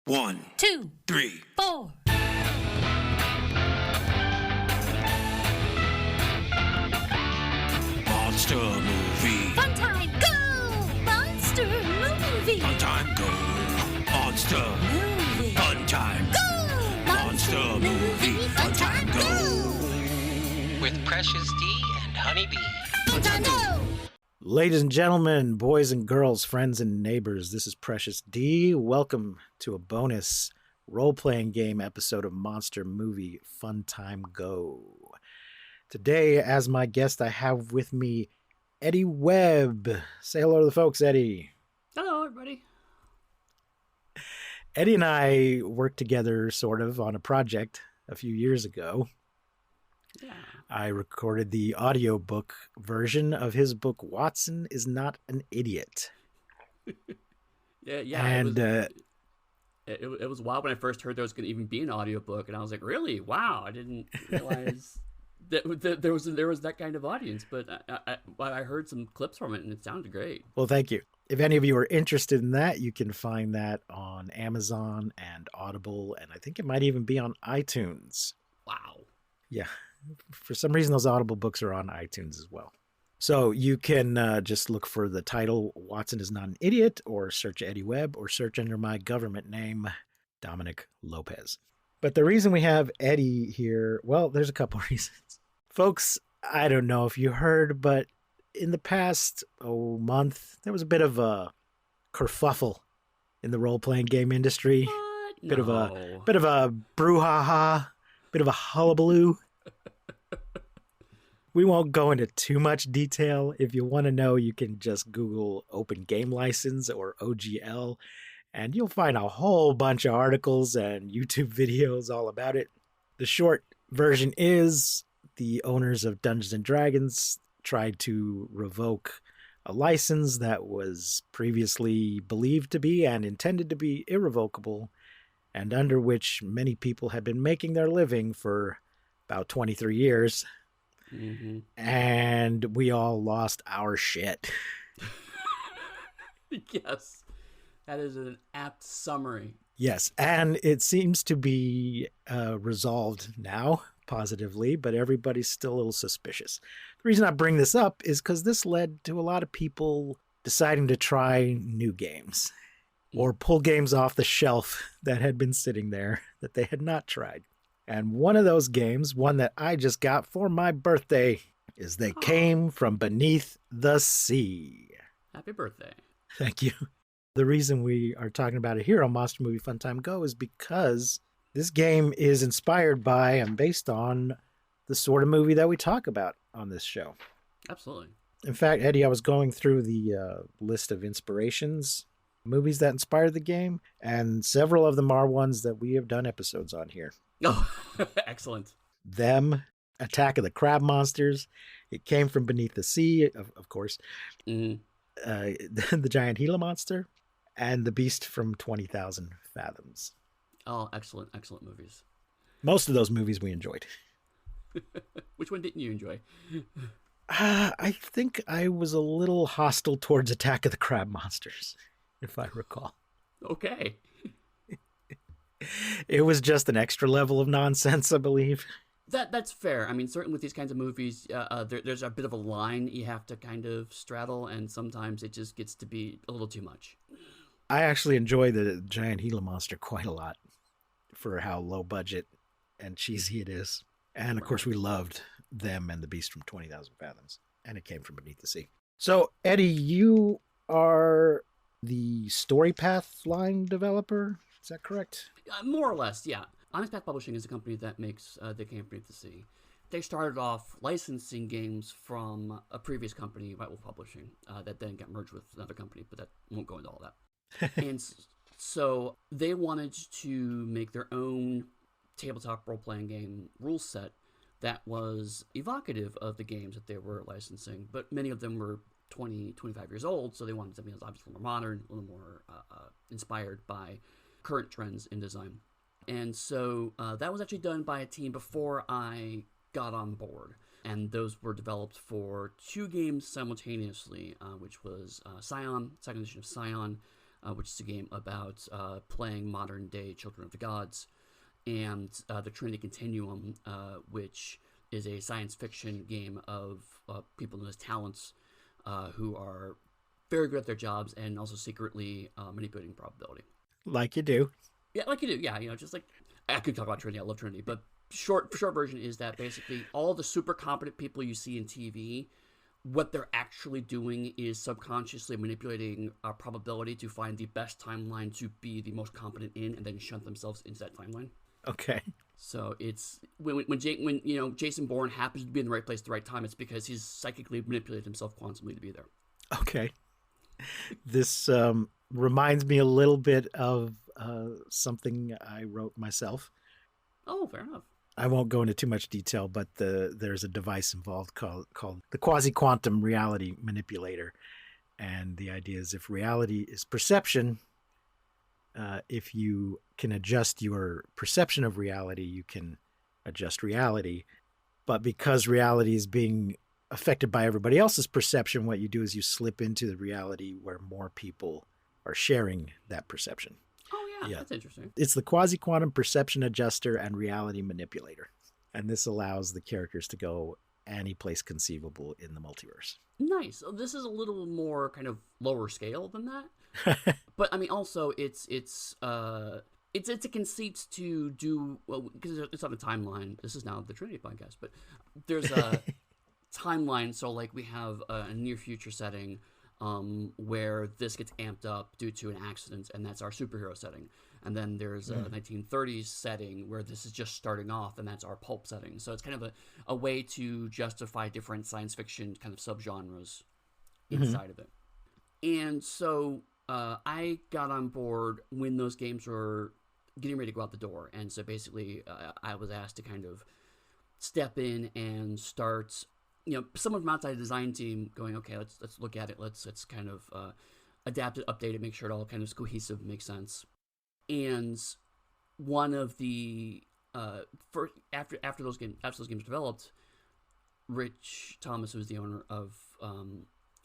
1, 2, 3, 4. Monster movie. Fun time, go! Monster movie. Fun time, go. Monster Movie. Fun time. Go! Monster movie. Fun time, go. With Precious D and Honeybee. Fun time, go! Ladies and gentlemen, boys and girls, friends and neighbors, this is Precious D. Welcome to a bonus role-playing game episode of Monster Movie Fun Time Go. Today, as my guest, I have with me Eddy Webb. Say hello to the folks, Eddy. Hello, everybody. Eddy and I worked together sort of on a project a few years ago. Yeah. I recorded the audiobook version of his book, Watson is Not an Idiot. Yeah. And it was wild when I first heard there was going to even be an audiobook, and I was like, really? Wow, I didn't realize that there was that kind of audience, but I heard some clips from it, and it sounded great. Well, thank you. If any of you are interested in that, you can find that on Amazon and Audible, and I think it might even be on iTunes. Wow. Yeah. For some reason, those Audible books are on iTunes as well. So you can just look for the title, Watson is Not an Idiot, or search Eddy Webb, or search under my government name, Dominic Lopez. But the reason we have Eddy here, well, there's a couple reasons. Folks, I don't know if you heard, but in the past month, there was a bit of a kerfuffle in the role-playing game industry. What? Bit of No. a brouhaha, bit of a hullabaloo. We won't go into too much detail. If you want to know, you can just Google Open Game License or OGL, and you'll find a whole bunch of articles and YouTube videos all about it. The short version is the owners of Dungeons & Dragons tried to revoke a license that was previously believed to be and intended to be irrevocable, and under which many people had been making their living for about 23 years. Mm-hmm. And we all lost our shit. Yes, that is an apt summary. Yes, and it seems to be resolved now positively, but everybody's still a little suspicious. The reason I bring this up is because this led to a lot of people deciding to try new games or pull games off the shelf that had been sitting there that they had not tried. And one of those games, one that I just got for my birthday, is They Came From Beneath the Sea. Happy birthday. Thank you. The reason we are talking about it here on Monster Movie Fun Time Go is because this game is inspired by and based on the sort of movie that we talk about on this show. Absolutely. In fact, Eddy, I was going through the list of inspirations, movies that inspired the game, and several of them are ones that we have done episodes on here. Oh, excellent. Them, Attack of the Crab Monsters, It Came From Beneath the Sea, of course, Mm-hmm. The Giant Gila Monster, and The Beast from 20,000 Fathoms. Oh, excellent movies. Most of those movies we enjoyed. Which one didn't you enjoy? I think I was a little hostile towards Attack of the Crab Monsters, if I recall. Okay. It was just an extra level of nonsense, I believe. That's fair. I mean, certainly with these kinds of movies, there's a bit of a line you have to kind of straddle, and sometimes it just gets to be a little too much. I actually enjoy the Giant Gila Monster quite a lot for how low budget and cheesy it is. And of course, we loved them and The Beast from 20,000 Fathoms, and It Came From Beneath the Sea. So, Eddy, you are the Story Path line developer. Is that correct? More or less, yeah. Honest Path Publishing is a company that makes They Came Beneath the Sea. They started off licensing games from a previous company, White Wolf Publishing, that then got merged with another company, but that won't go into all that. And so they wanted to make their own tabletop role-playing game rule set that was evocative of the games that they were licensing, but many of them were 20, 25 years old, so they wanted something that was obviously more modern, a little more inspired by current trends in design. And so that was actually done by a team before I got on board. And those were developed for two games simultaneously, which was Scion, second edition of Scion, which is a game about playing modern-day Children of the Gods, and the Trinity Continuum, which is a science fiction game of people known as talents who are very good at their jobs and also secretly manipulating probability. Like you do. Yeah, like you do. Yeah, just like I could talk about Trinity. I love Trinity, but short version is that basically all the super competent people you see in TV, what they're actually doing is subconsciously manipulating probability to find the best timeline to be the most competent in, and then shunt themselves into that timeline. Okay. So it's when Jason Bourne happens to be in the right place at the right time, it's because he's psychically manipulated himself quantumly to be there. Okay. This reminds me a little bit of something I wrote myself. Oh, fair enough. I won't go into too much detail, but there's a device involved called the quasi-quantum reality manipulator. And the idea is if reality is perception, if you can adjust your perception of reality, you can adjust reality. But because reality is being affected by everybody else's perception, what you do is you slip into the reality where more people are sharing that perception. Oh, yeah. That's interesting. It's the quasi-quantum perception adjuster and reality manipulator. And this allows the characters to go any place conceivable in the multiverse. Nice. This is a little more kind of lower scale than that. But I mean, also it's a conceit to do, well, because it's on a timeline. This is now the Trinity podcast, but there's a timeline. So like we have a near future setting where this gets amped up due to an accident, and that's our superhero setting. And then there's a 1930s setting where this is just starting off, and that's our pulp setting. So it's kind of a way to justify different science fiction kind of subgenres inside of it. And so I got on board when those games were getting ready to go out the door. And so basically I was asked to kind of step in and start, someone from outside the design team going, okay, let's look at it. Let's kind of adapt it, update it, make sure it all kind of is cohesive, makes sense. And one of the after those games developed, Rich Thomas, who's the owner of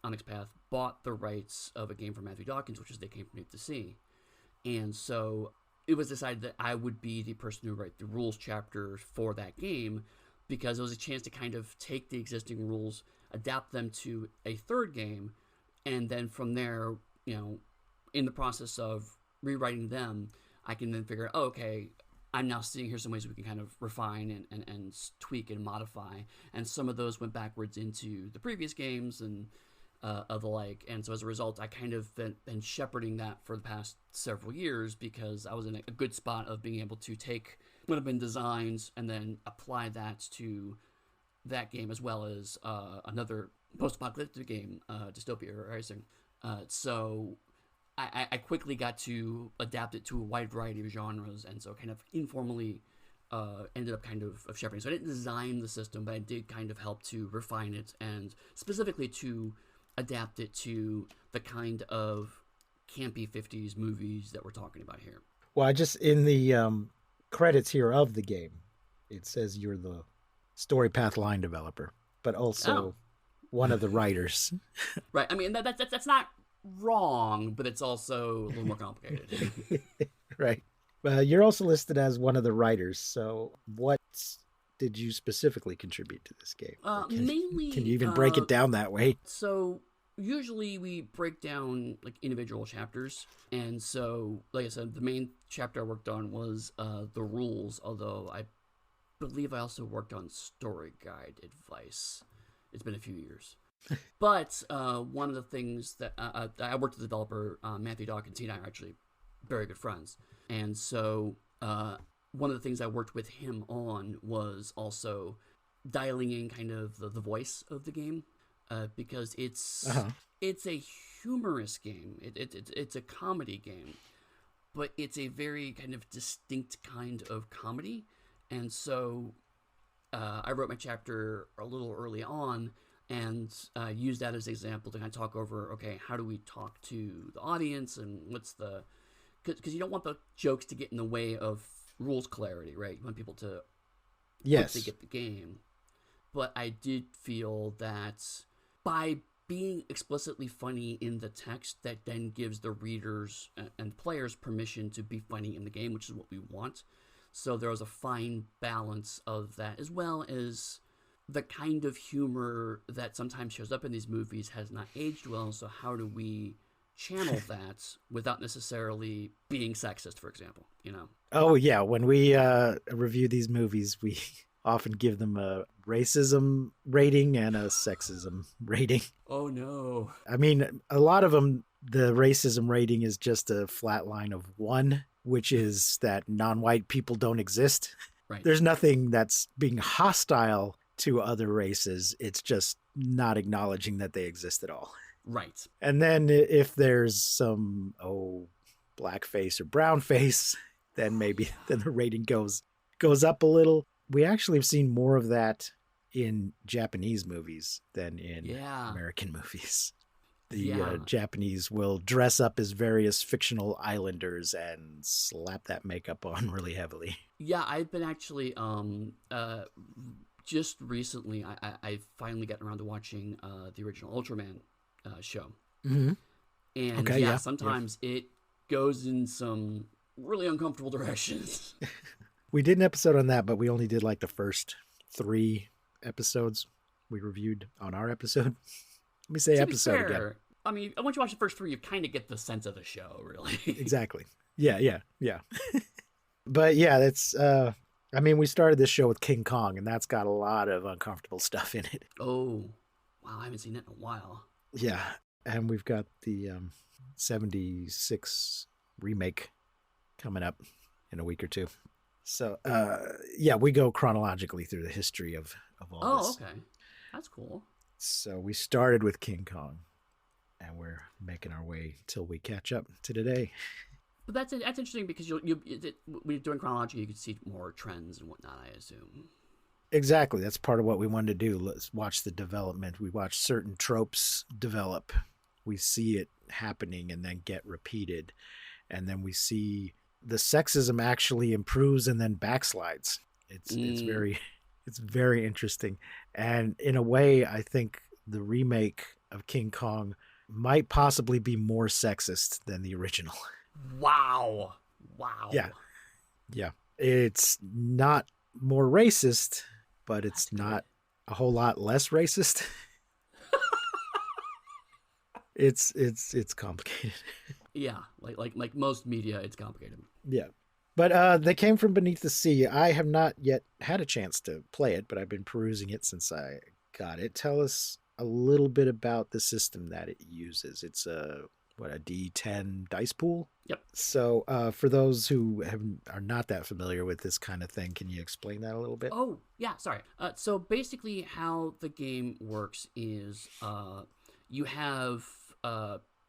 Onyx Path, bought the rights of a game from Matthew Dawkins, which is They Came From Deep to Sea. And so it was decided that I would be the person who write the rules chapter for that game, because it was a chance to kind of take the existing rules, adapt them to a third game, and then from there, in the process of rewriting them, I can then figure out, okay, I'm now seeing here's some ways we can kind of refine and tweak and modify. And some of those went backwards into the previous games and of the like. And so as a result, I kind of been shepherding that for the past several years, because I was in a good spot of being able to take what have been designs and then apply that to that game, as well as another post-apocalyptic game, Dystopia Rising. So I quickly got to adapt it to a wide variety of genres, and so kind of informally ended up kind of shepherding. So I didn't design the system, but I did kind of help to refine it, and specifically to adapt it to the kind of campy 50s movies that we're talking about here. Well, I just, in the credits here of the game, it says you're the Story Path line developer, but also one of the writers. Right. I mean, that's not wrong, but it's also a little more complicated. Right. You're also listed as one of the writers. So what did you specifically contribute to this game? Mainly, can you even break it down that way? So usually we break down like individual chapters. And so, like I said, the main chapter I worked on was the rules, although I believe I also worked on story guide advice. It's been a few years. But one of the things that I worked with the developer, Matthew Dawkins. He and I are actually very good friends. And so one of the things I worked with him on was also dialing in kind of the voice of the game, because it's a humorous game. It's a comedy game, but it's a very kind of distinct kind of comedy. And so I wrote my chapter a little early on, and use that as an example to kind of talk over, okay, how do we talk to the audience, and what's the... Because you don't want the jokes to get in the way of rules clarity, right? You want people to quickly get the game. But I did feel that by being explicitly funny in the text that then gives the readers and players permission to be funny in the game, which is what we want. So there was a fine balance of that, as well as the kind of humor that sometimes shows up in these movies has not aged well. So how do we channel that without necessarily being sexist, for example, you know? Oh, yeah. When we review these movies, we often give them a racism rating and a sexism rating. Oh, no. I mean, a lot of them, the racism rating is just a flat line of 1, which is that non-white people don't exist. Right. There's nothing that's being hostile to other races. It's just not acknowledging that they exist at all. Right. And then if there's some, blackface or brownface, then maybe then the rating goes up a little. We actually have seen more of that in Japanese movies than in American movies. The Japanese will dress up as various fictional islanders and slap that makeup on really heavily. Yeah, I've been actually just recently I've finally gotten around to watching the original Ultraman show. Mm-hmm. And sometimes it goes in some really uncomfortable directions. We did an episode on that, but we only did like the first 3 episodes we reviewed on our episode. Let me say episode again. I mean, once you watch the first 3, you kind of get the sense of the show, really. Exactly. Yeah. But yeah, that's, I mean, we started this show with King Kong, and that's got a lot of uncomfortable stuff in it. Oh, wow, I haven't seen that in a while. Yeah, and we've got the 76 remake coming up in a week or 2. So, we go chronologically through the history of all this. Oh, okay. That's cool. So we started with King Kong, and we're making our way till we catch up to today. But that's interesting because when you're doing chronology, you can see more trends and whatnot, I assume. Exactly. That's part of what we wanted to do. Let's watch the development. We watch certain tropes develop. We see it happening and then get repeated. And then we see the sexism actually improves and then backslides. It's very interesting. And in a way, I think the remake of King Kong might possibly be more sexist than the original. Wow. Yeah. It's not more racist, but it's not a whole lot less racist. It's complicated. Yeah, like most media, it's complicated. Yeah. But they came from beneath the sea. I have not yet had a chance to play it, but I've been perusing it since I got it. Tell us a little bit about the system that it uses. It's a D10 dice pool? Yep. So for those who are not that familiar with this kind of thing, can you explain that a little bit? Oh, yeah, sorry. So basically how the game works is you have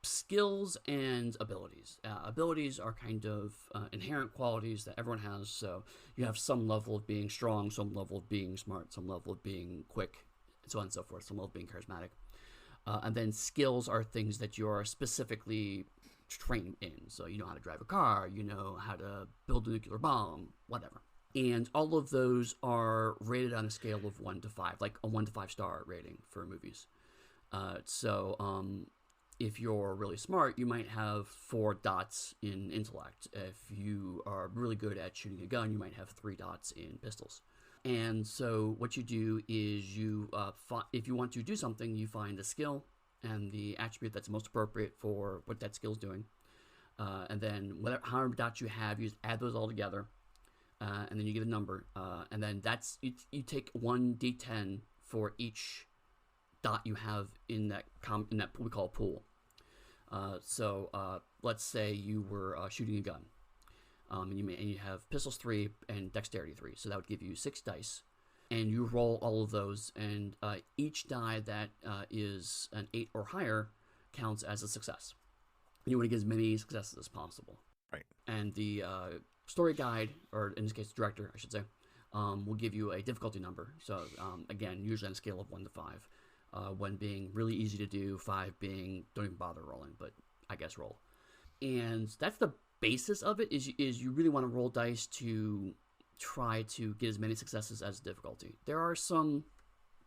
skills and abilities. Abilities are kind of inherent qualities that everyone has. So you have some level of being strong, some level of being smart, some level of being quick, and so on and so forth, some level of being charismatic. And then skills are things that you're specifically trained in. So you know how to drive a car, you know how to build a nuclear bomb, whatever. And all of those are rated on a scale of 1 to 5, like a 1 to 5 star rating for movies. If you're really smart, you might have 4 dots in intellect. If you are really good at shooting a gun, you might have 3 dots in pistols. And so what you do is you, if you want to do something, you find the skill and the attribute that's most appropriate for what that skill's doing. And then however dots you have, you just add those all together. And then you get a number. And then that's, you take 1 D10 for each dot you have in that we call a pool. So let's say you were shooting a gun. And you have pistols 3 and dexterity 3, so that would give you 6 dice, and you roll all of those, and each die that is an 8 or higher counts as a success. You want to get as many successes as possible. Right. And the story guide, or in this case, the director, I should say, will give you a difficulty number. So again, usually on a scale of 1 to 5, 1 being really easy to do, 5 being don't even bother rolling, but I guess roll. And that's the basis of it, is you really want to roll dice to try to get as many successes as difficulty. There are some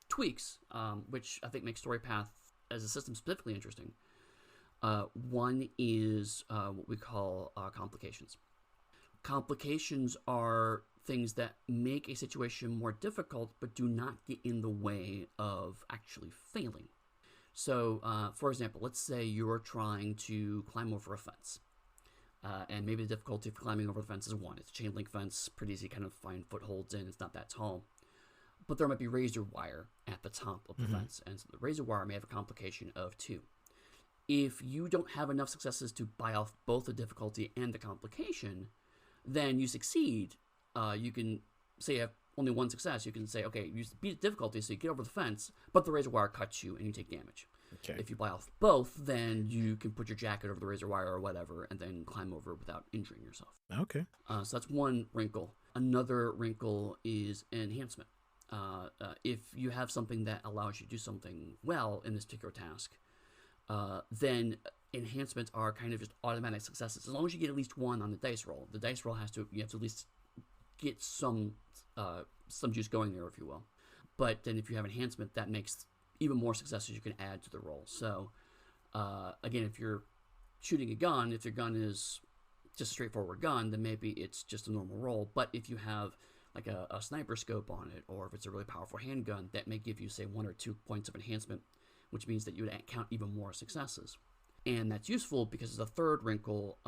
tweaks, which I think make story path as a system specifically interesting. One is what we call complications. Complications are things that make a situation more difficult but do not get in the way of actually failing. So, for example, let's say you're trying to climb over a fence. And maybe the difficulty for climbing over the fence is 1. It's a chain link fence, pretty easy to kind of find footholds in. It's not that tall. But there might be razor wire at the top of the fence. And so the razor wire may have a complication of 2. If you don't have enough successes to buy off both the difficulty and the complication, then you succeed. You can say you have only 1 success. You can say, okay, you beat the difficulty, so you get over the fence, but the razor wire cuts you and you take damage. Okay. If you buy off both, then you can put your jacket over the razor wire or whatever and then climb over without injuring yourself. Okay. So that's one wrinkle. Another wrinkle is enhancement. If you have something that allows you to do something well in this particular task, then enhancements are kind of just automatic successes. As long as you get at least 1 on the dice roll, you have to at least get some juice going there, if you will. But then if you have enhancement, that makes even more successes you can add to the roll. So again, if you're shooting a gun, if your gun is just a straightforward gun, then maybe it's just a normal roll. But if you have like a sniper scope on it, or if it's a really powerful handgun, that may give you, say, 1 or 2 points of enhancement, which means that you would count even more successes. And that's useful because there's a third wrinkle,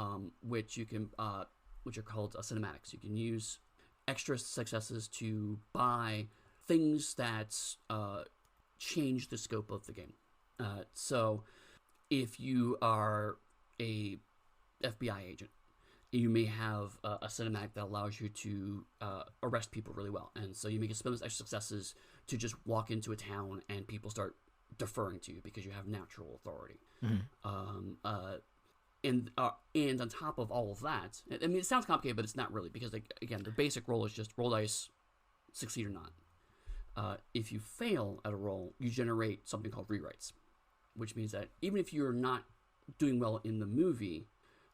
which are called cinematics. You can use extra successes to buy things that change the scope of the game. So if you are a FBI agent, you may have a cinematic that allows you to arrest people really well. And so you may spend those extra successes to just walk into a town and people start deferring to you because you have natural authority. And on top of all of that, I mean, it sounds complicated, but it's not really, because, like, again, the basic roll is just roll dice, succeed or not. If you fail at a roll, you generate something called rewrites, which means that even if you're not doing well in the movie,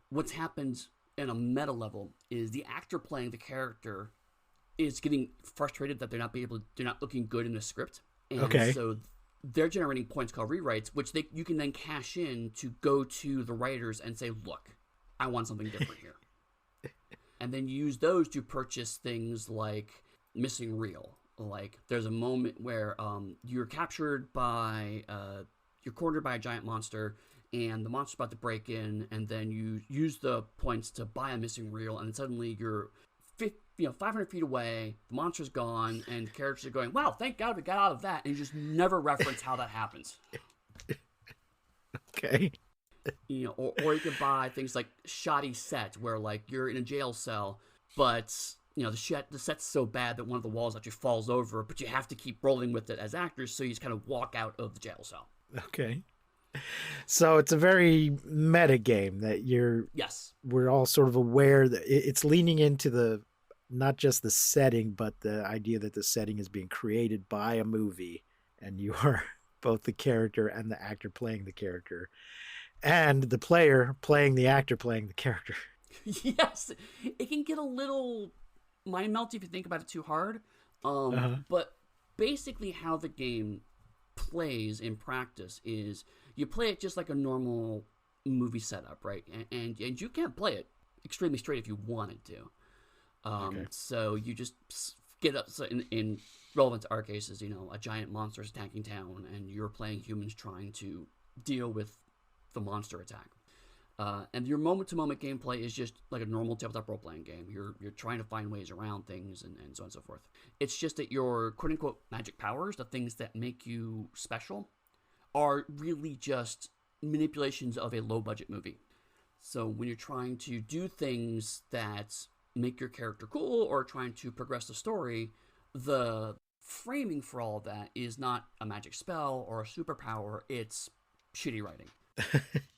what's happened in a meta level is the actor playing the character is getting frustrated that they're not looking good in the script, and so they're generating points called rewrites, which you can then cash in to go to the writers and say, look, I want something different here. And then use those to purchase things like missing reel. Like, there's a moment where you're cornered by a giant monster, and the monster's about to break in, and then you use the points to buy a missing reel, and suddenly you're 500 feet away, the monster's gone, and the characters are going, wow, thank God we got out of that, and you just never reference how that happens. Okay. Or you can buy things like shoddy set, where, like, you're in a jail cell, but the set's so bad that one of the walls actually falls over, but you have to keep rolling with it as actors, so you just kind of walk out of the jail cell. Okay. So it's a very meta game that we're all sort of aware that it's leaning into not just the setting, but the idea that the setting is being created by a movie, and you are both the character and the actor playing the character, and the player playing the actor playing the character. Yes, it can get a little mind melty if you think about it too hard. But basically how the game plays in practice is you play it just like a normal movie setup, right? And you can't play it extremely straight if you wanted to. So you just get up, so in relevant to our cases, a giant monster is attacking town, and you're playing humans trying to deal with the monster attack. And your moment-to-moment gameplay is just like a normal tabletop role-playing game. You're trying to find ways around things and so on and so forth. It's just that your quote-unquote magic powers, the things that make you special, are really just manipulations of a low-budget movie. So when you're trying to do things that make your character cool or trying to progress the story, the framing for all of that is not a magic spell or a superpower, it's shitty writing.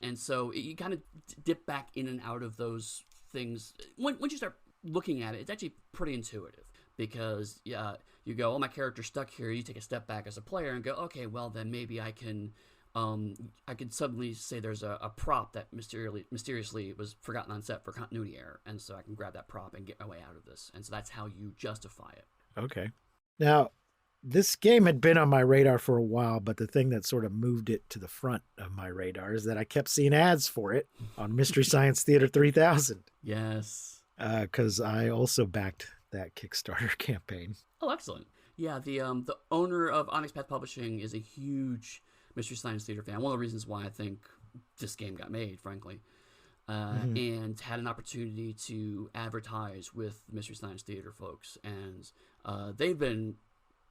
And so you kind of dip back in and out of those things. Once you start looking at it, it's actually pretty intuitive, because you go, oh, my character's stuck here. You take a step back as a player and go, okay, well, then maybe I can suddenly say there's a prop that mysteriously was forgotten on set for continuity error, and so I can grab that prop and get my way out of this. And so that's how you justify it. Okay. Now, This game had been on my radar for a while, but the thing that sort of moved it to the front of my radar is that I kept seeing ads for it on Mystery Science Theater 3000. Yes. Because I also backed that Kickstarter campaign. Oh, excellent. Yeah, the owner of Onyx Path Publishing is a huge Mystery Science Theater fan. One of the reasons why I think this game got made, frankly. And had an opportunity to advertise with Mystery Science Theater folks. And they've been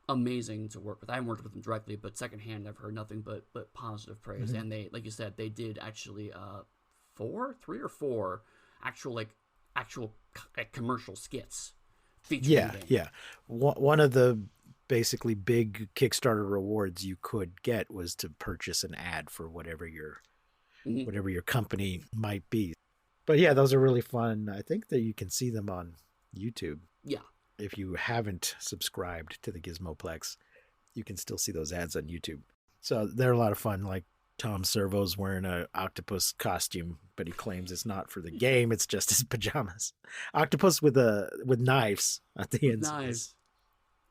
amazing to work with. I haven't worked with them directly, but secondhand I've heard nothing but positive praise. And they, like you said, they did actually 3 or 4 actual commercial skits featuring the game. Yeah. One of the basically big Kickstarter rewards you could get was to purchase an ad for whatever your company might be. But yeah, those are really fun. I think that you can see them on YouTube. Yeah. If you haven't subscribed to the Gizmoplex, you can still see those ads on YouTube. So they're a lot of fun. Like Tom Servo's wearing an octopus costume, but he claims it's not for the game. It's just his pajamas. Octopus with knives at the end. Knives.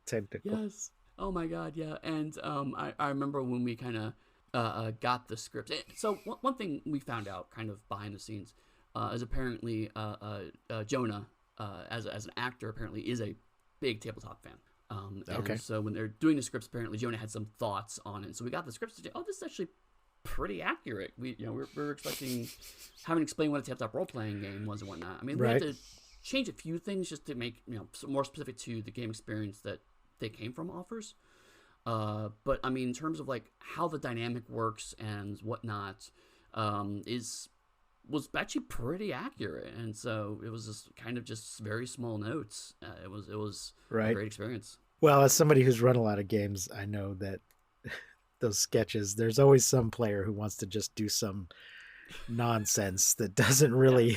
Tentacle. Yes. Oh my God. Yeah. And I remember when we kind of got the script. So one thing we found out kind of behind the scenes is apparently Jonah, as an actor, apparently is a big tabletop fan. And so when they're doing the scripts, apparently Jonah had some thoughts on it. So we got the scripts to say, oh, this is actually pretty accurate. We're expecting having explained what a tabletop role-playing game was and whatnot. I mean, we had to change a few things just to make more specific to the game experience that they came from offers. But I mean, in terms of like how the dynamic works and whatnot, was actually pretty accurate. And so it was just kind of just very small notes. It was a great experience. Well, as somebody who's run a lot of games, I know that those sketches, there's always some player who wants to just do some nonsense that doesn't really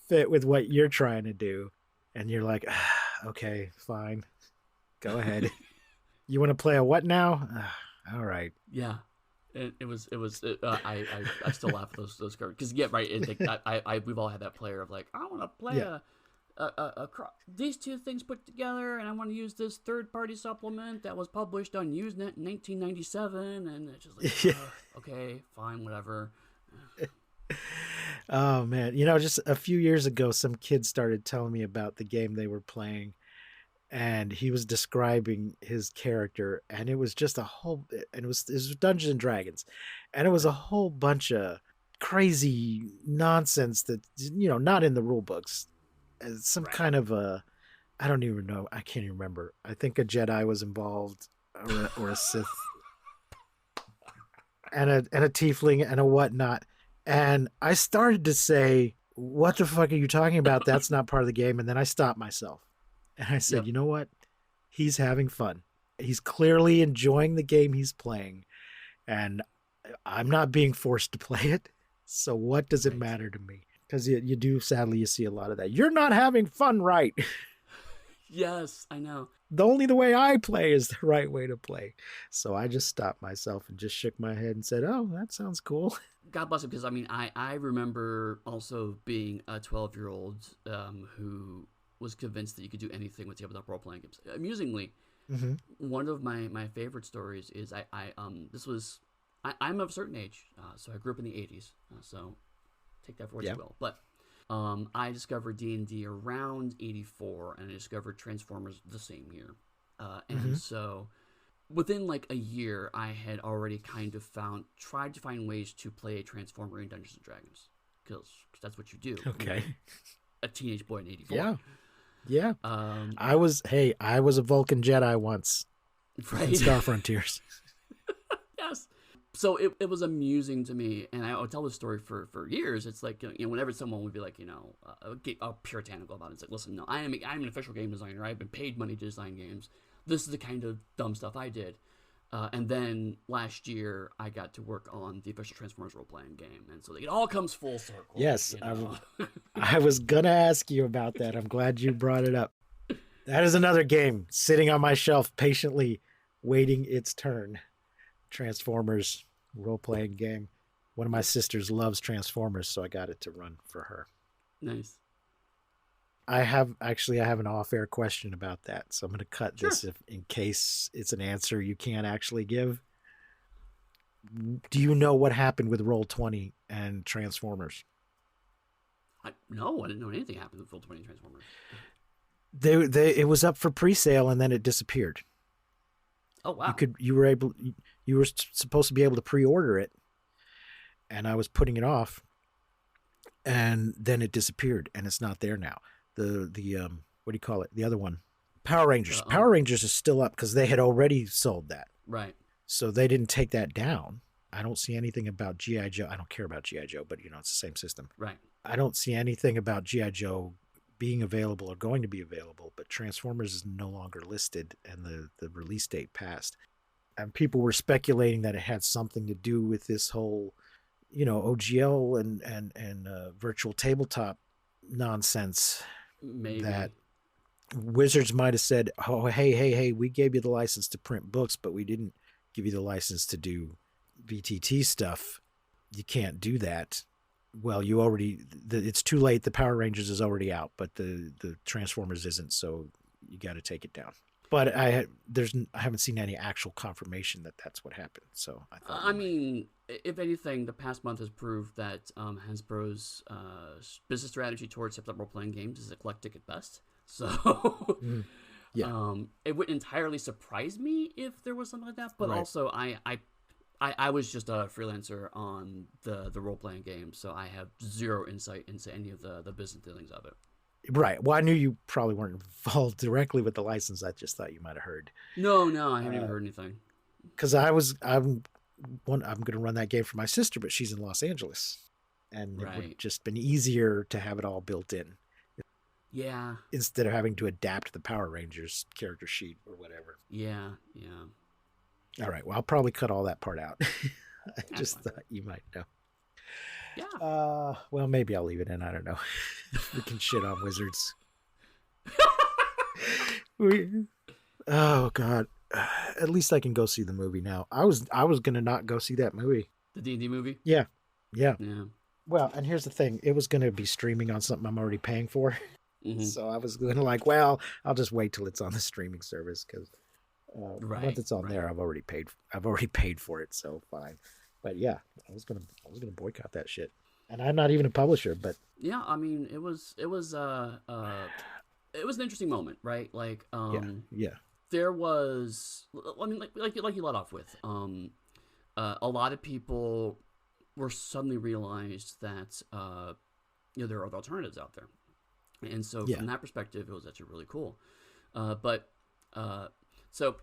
fit with what you're trying to do. And you're like, okay, fine. Go ahead. You want to play a what now? All right. Yeah. It was. I still laugh at those cards because right. We've all had that player of like, I want to play these two things put together, and I want to use this third-party supplement that was published on Usenet in 1997, and it's just like, okay, fine, whatever. Oh man, just a few years ago, some kid started telling me about the game they were playing. And he was describing his character, and it was just it was Dungeons and Dragons, and it was a whole bunch of crazy nonsense that not in the rule books. Some kind of I don't even know. I can't even remember. I think a Jedi was involved, or a Sith, and a tiefling and a whatnot. And I started to say, "What the fuck are you talking about? That's not part of the game." And then I stopped myself. And I said, You know what? He's having fun. He's clearly enjoying the game he's playing. And I'm not being forced to play it. So what does it matter to me? Because you do, sadly, you see a lot of that. You're not having fun, right? Yes, I know. The way I play is the right way to play. So I just stopped myself and just shook my head and said, oh, that sounds cool. God bless him, because I mean, I remember also being a 12-year-old who was convinced that you could do anything with tabletop role-playing games. Amusingly, one of my favorite stories is I'm of a certain age, so I grew up in the 80s, so take that for what you will. But I discovered D&D around 84, and I discovered Transformers the same year. And so within like a year, I had already kind of tried to find ways to play a Transformer in Dungeons & Dragons, because that's what you do. Okay. A teenage boy in 84. Yeah. I was a Vulcan Jedi once. Right. In Star Frontiers. Yes. So it was amusing to me, and I would tell this story for years. It's like, whenever someone would be like, puritanical about it, it's like, listen, no, I'm an official game designer. I've been paid money to design games. This is the kind of dumb stuff I did. And then last year, I got to work on the official Transformers role-playing game. And so it all comes full circle. Yes. I was going to ask you about that. I'm glad you brought it up. That is another game sitting on my shelf, patiently waiting its turn. Transformers role-playing game. One of my sisters loves Transformers, so I got it to run for her. Nice. I have an off-air question about that, so I'm going to cut Sure. this if in case it's an answer you can't actually give. Do you know what happened with Roll20 and Transformers? No, I didn't know anything happened with Full 20 Transformers. It was up for pre-sale and then it disappeared. Oh wow. You were supposed to be able to pre-order it, and I was putting it off, and then it disappeared and it's not there now. The what do you call it? The other one, Power Rangers. Power Rangers is still up because they had already sold that. Right. So they didn't take that down. I don't see anything about G.I. Joe. I don't care about G.I. Joe, but it's the same system. Right. I don't see anything about G.I. Joe being available or going to be available, but Transformers is no longer listed and the release date passed. And people were speculating that it had something to do with this whole, OGL and virtual tabletop nonsense. Maybe. That Wizards might have said, oh, hey, we gave you the license to print books, but we didn't give you the license to do VTT stuff. You can't do that. Well, it's too late. The Power Rangers is already out, but the Transformers isn't, so you got to take it down. But I haven't seen any actual confirmation that that's what happened. So I thought. I mean, if anything, the past month has proved that Hasbro's business strategy towards tabletop role-playing games is eclectic at best. So, yeah, it wouldn't entirely surprise me if there was something like that. But right. also, I was just a freelancer on the role-playing game, so I have zero insight into any of the business dealings of it. Right. Well, I knew you probably weren't involved directly with the license. I just thought you might have heard. No, I haven't even heard anything. Because I'm going to run that game for my sister, but she's in Los Angeles, and it would have just been easier to have it all built in. Yeah. Instead of having to adapt the Power Rangers character sheet or whatever. Yeah. All right. Well, I'll probably cut all that part out. I just thought you might know. Yeah. Well, maybe I'll leave it in. I don't know. We can shit on Wizards. Oh God. At least I can go see the movie now. I was gonna not go see that movie. The D&D movie? Yeah. Well, and here's the thing. It was gonna be streaming on something I'm already paying for. Mm-hmm. So I was gonna I'll just wait till it's on the streaming service because once it's on there, I've already paid for it. So fine. But yeah, I was gonna boycott that shit, and I'm not even a publisher. But yeah, I mean, it was an interesting moment, right? Like, yeah. There was, I mean, like you let off with, a lot of people were suddenly realized that there are other alternatives out there, and so from that perspective, it was actually really cool. So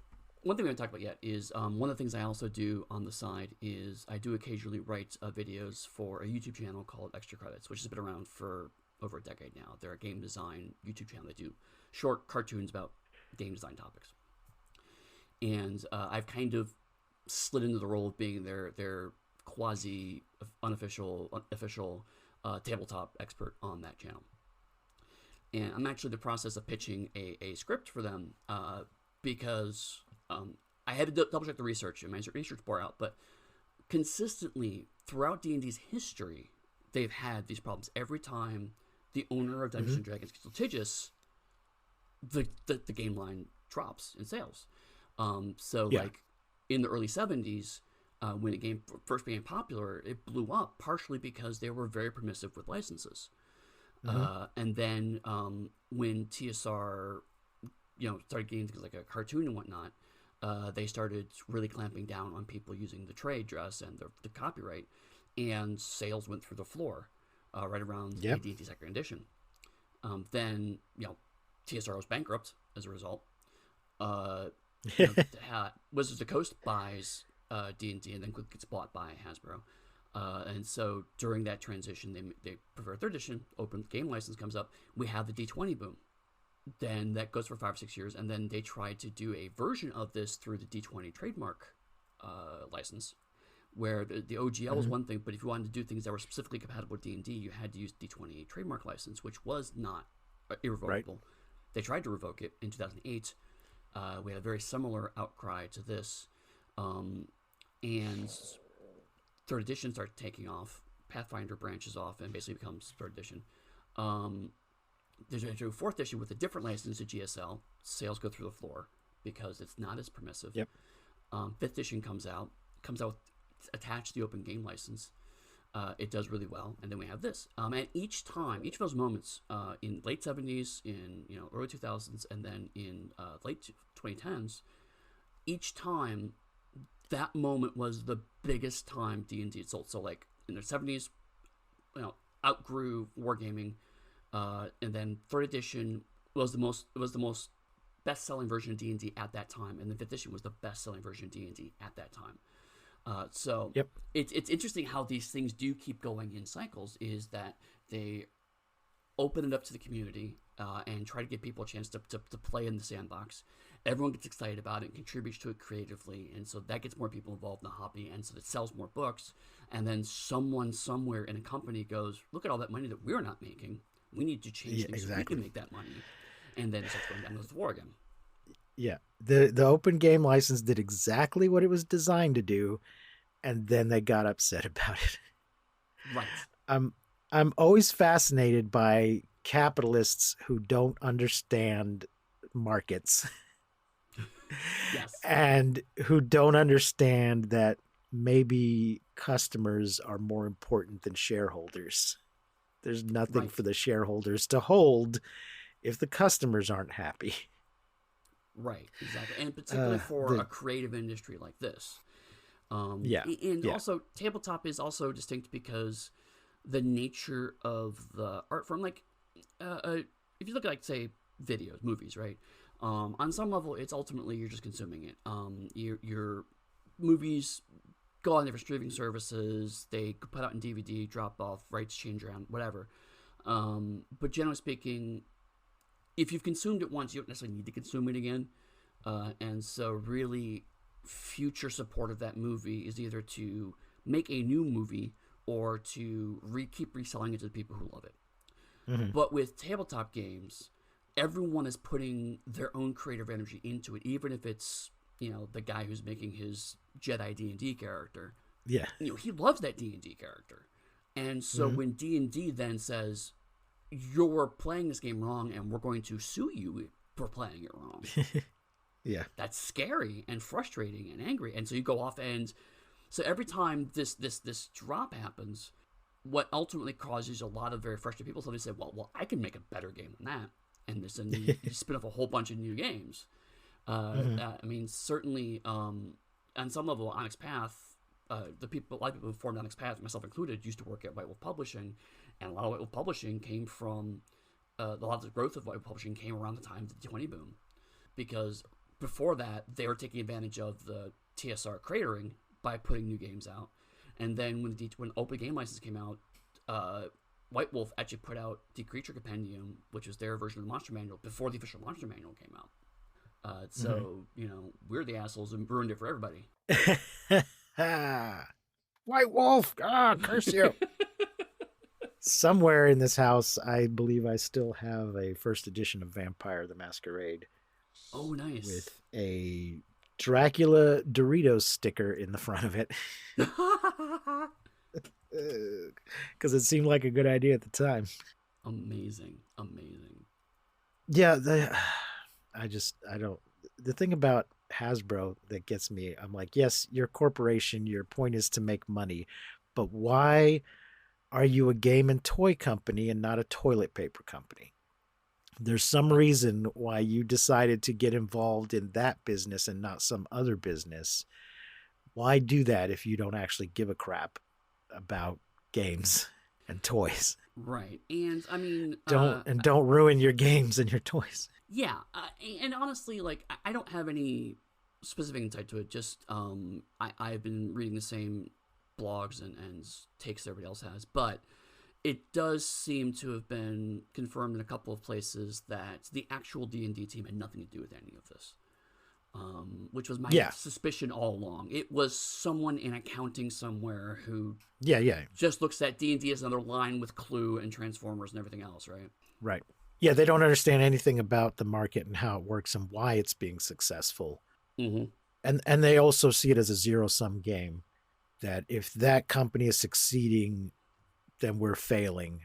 one thing we haven't talked about yet is one of the things I also do on the side is I do occasionally write videos for a YouTube channel called Extra Credits, which has been around for over a decade now. They're a game design YouTube channel. They do short cartoons about game design topics. And I've kind of slid into the role of being their quasi official tabletop expert on that channel. And I'm actually in the process of pitching a script for them because I had to double check the research, and my research bore out, but consistently throughout D&D's history, they've had these problems. Every time the owner of Dungeons & Dragons gets litigious, the game line drops in sales. Like in the early 70s, when the game first became popular, it blew up partially because they were very permissive with licenses. And then when TSR started getting things like a cartoon and whatnot, they started really clamping down on people using the trade dress and the copyright, and sales went through the floor right around the D&D second edition. Then TSR was bankrupt as a result. Wizards of the Coast buys D&D and then gets bought by Hasbro. And so during that transition, they prefer third edition, open game license comes up, we have the D20 boom. Then that goes for 5 or 6 years, and then they tried to do a version of this through the D20 trademark license, where the OGL was one thing, but if you wanted to do things that were specifically compatible with D&D, you had to use D20 trademark license, which was not irrevocable. Right. They tried to revoke it in 2008. We had a very similar outcry to this, and third edition started taking off. Pathfinder branches off and basically becomes third edition. there's a fourth issue with a different license to GSL. Sales go through the floor because it's not as permissive. Yep. Fifth edition comes out with attached to the open game license. It does really well, and then we have this. And each of those moments in late 70s, in early 2000s, and then in late 2010s, each time that moment was the biggest time D&D had sold. So like in the 70s, outgrew wargaming, and then third edition was the most best-selling version of D&D at that time, and the fifth edition was the best-selling version of D&D at that time. So Yep. It's interesting how these things do keep going in cycles, is that they open it up to the community and try to give people a chance to play in the sandbox. Everyone gets excited about it and contributes to it creatively, and so that gets more people involved in the hobby, and so it sells more books. And then someone somewhere in a company goes, look at all that money that we're not making. We need to change things so we can make that money. And then it starts going down the war again. Yeah. The open game license did exactly what it was designed to do, and then they got upset about it. Right. I'm always fascinated by capitalists who don't understand markets. Yes. And who don't understand that maybe customers are more important than shareholders. There's nothing for the shareholders to hold if the customers aren't happy. Right, exactly. And particularly for a creative industry like this. Also, tabletop is also distinct because the nature of the art form, like, if you look at, like, say, videos, movies, right? On some level, it's ultimately you're just consuming it. Your movies go on different streaming services. They put out in DVD, drop off, rights change around, whatever. But generally speaking, if you've consumed it once, you don't necessarily need to consume it again. And so really, future support of that movie is either to make a new movie or to keep reselling it to the people who love it. Mm-hmm. But with tabletop games, everyone is putting their own creative energy into it, even if it's, the guy who's making his Jedi D&D character. Yeah. He loves that D&D character. And so when D&D then says, you're playing this game wrong and we're going to sue you for playing it wrong. Yeah. That's scary and frustrating and angry. And so you go off, and so every time this drop happens, what ultimately causes a lot of very frustrated people, so they say, well, I can make a better game than that. And you spin off a whole bunch of new games. I mean, certainly, on some level, Onyx Path, a lot of people who formed Onyx Path, myself included, used to work at White Wolf Publishing, and a lot of White Wolf Publishing came from a lot of the growth of White Wolf Publishing came around the time of the D20 boom, because before that they were taking advantage of the TSR cratering by putting new games out, and then when Open Game License came out, White Wolf actually put out the Creature Compendium, which was their version of the Monster Manual before the official Monster Manual came out. So we're the assholes and ruined it for everybody. White Wolf, curse you. Somewhere in this house, I believe I still have a first edition of Vampire the Masquerade. Oh, nice. With a Dracula Doritos sticker in the front of it. Because it seemed like a good idea at the time. Amazing. Yeah, the thing about Hasbro that gets me, I'm like, yes, you're a corporation, your point is to make money, but why are you a game and toy company and not a toilet paper company? There's some reason why you decided to get involved in that business and not some other business. Why do that if you don't actually give a crap about games and toys? Right. And I mean, don't ruin your games and your toys. Yeah. And honestly, like, I don't have any specific insight to it. Just I've been reading the same blogs and takes everybody else has, but it does seem to have been confirmed in a couple of places that the actual D&D team had nothing to do with any of this, which was my suspicion all along. It was someone in accounting somewhere who just looks at D&D as another line with Clue and Transformers and everything else, right? Right. Yeah, they don't understand anything about the market and how it works and why it's being successful. Mm-hmm. And they also see it as a zero-sum game, that if that company is succeeding, then we're failing.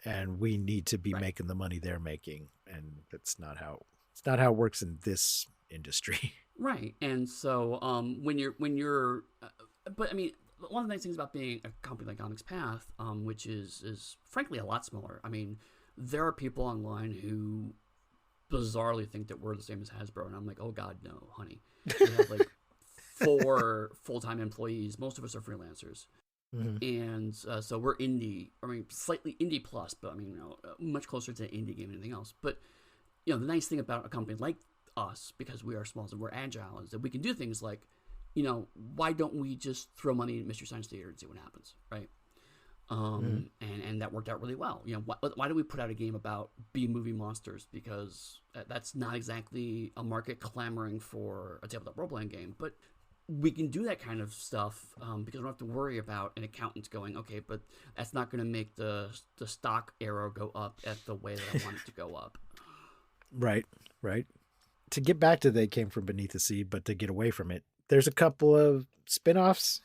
and we need to be making the money they're making, and that's not how it works in this industry. Right. And so but I mean, one of the nice things about being a company like Onyx Path, which is frankly a lot smaller. I mean, there are people online who bizarrely think that we're the same as Hasbro, and I'm like, oh God, no, honey. We have like 4 full-time employees. Most of us are freelancers. And so we're indie. I mean, slightly indie plus, but I mean, much closer to indie game than anything else. But the nice thing about a company like us, because we are small and we're agile, is that we can do things like, why don't we just throw money at Mystery Science Theater and see what happens, right? And that worked out really well. Why do we put out a game about B-movie monsters? Because that's not exactly a market clamoring for a tabletop role-playing game, but we can do that kind of stuff because we don't have to worry about an accountant going, okay, but that's not going to make the stock arrow go up at the way that I want it to go up. Right. To get back to They Came From Beneath the Sea, but to get away from it, there's a couple of spin-offs.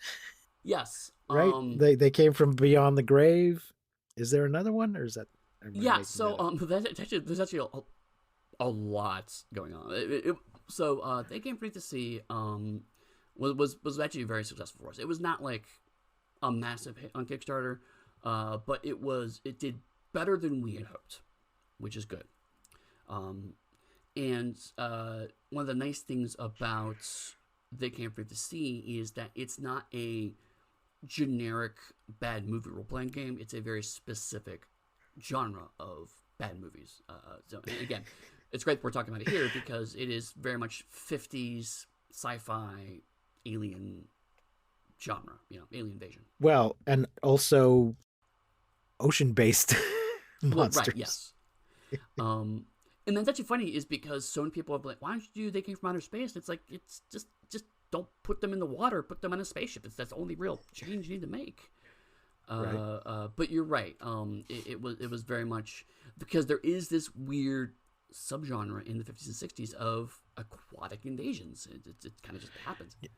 Yes. Right? They Came From Beyond the Grave. Is there another one, or is that? Yeah. So there's actually a lot going on. So They Came From Beneath the Sea was actually very successful for us. It was not like a massive hit on Kickstarter, but it did better than we had hoped, which is good. And one of the nice things about They Came From the Sea is that it's not a generic bad movie role-playing game. It's a very specific genre of bad movies. So again, it's great that we're talking about it here because it is very much 50s sci-fi alien genre, alien invasion. Well, and also ocean-based monsters. Well, right, yes. And that's actually funny is because so many people are like, why don't you do They Came From Outer Space? It's like, it's just don't put them in the water, put them on a spaceship. That's the only real change you need to make. Right. But you're right. It was very much because there is this weird subgenre in the 50s and 60s of aquatic invasions. It kind of just happens. Yeah.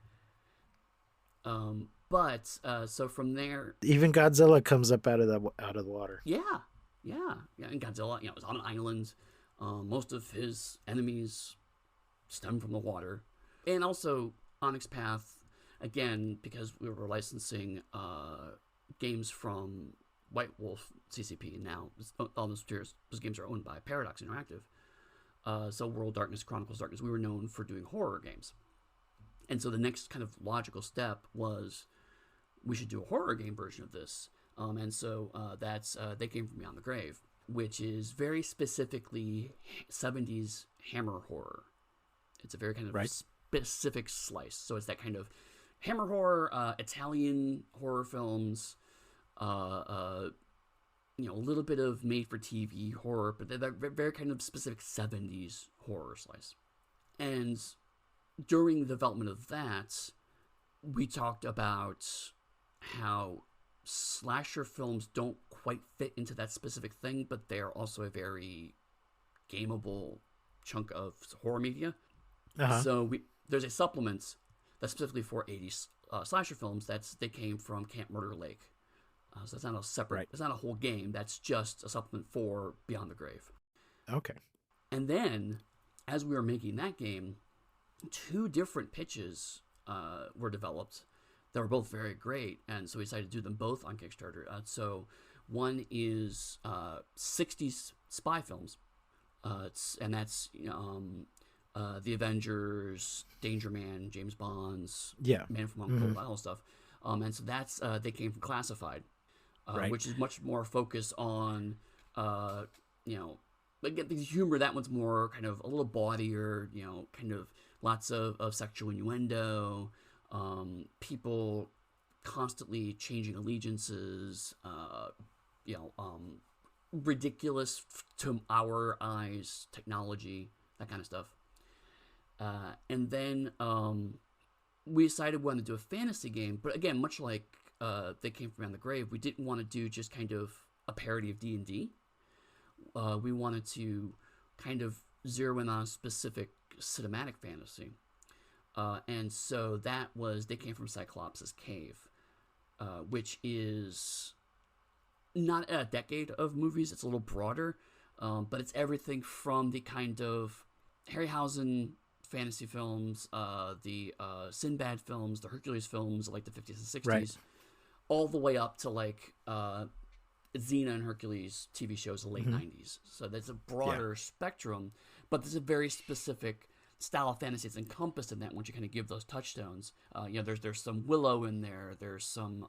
So from there, even Godzilla comes up out of the water. Yeah. And Godzilla, is on an island. Most of his enemies stem from the water, and also Onyx Path, again, because we were licensing games from White Wolf CCP, and now all those games are owned by Paradox Interactive. So World Darkness, Chronicles Darkness, we were known for doing horror games. And so the next kind of logical step was we should do a horror game version of this. And so that's They Came From Beyond the Grave, which is very specifically 70s hammer horror. It's a very kind of specific slice. So it's that kind of hammer horror, Italian horror films, a little bit of made-for-TV horror, but they're very kind of specific 70s horror slice. And during the development of that, we talked about how slasher films don't quite fit into that specific thing, but they're also a very gameable chunk of horror media. So there's a supplement that's specifically for 80s slasher films. They came from Camp Murder Lake. So it's not a separate, it's not a whole game. That's just a supplement for Beyond the Grave. Okay. And then, as we were making that game, 2 different pitches were developed that were both very great, and so we decided to do them both on Kickstarter. So one is 60s spy films, and that's The Avengers, Danger Man, James Bond's, Man from Uncle, all stuff. And so that's They Came From Classified, which is much more focused on, like the humor. That one's more kind of a little bawdier, kind of lots of sexual innuendo, people constantly changing allegiances, ridiculous to our eyes technology, that kind of stuff. And then we decided we wanted to do a fantasy game, but again, much like They Came From Beyond the Grave, we didn't want to do just kind of a parody of D&D. We wanted to kind of zero in on a specific cinematic fantasy. And so that was They Came From Cyclops' Cave, which is not a decade of movies. It's a little broader, but it's everything from the kind of Harryhausen fantasy films, the Sinbad films, the Hercules films, like the 50s and 60s, Right. all the way up to like Xena and Hercules TV shows of the late 90s. So there's a broader spectrum, but there's a very specific style of fantasy that's encompassed in that once you kind of give those touchstones. There's some Willow in there. There's some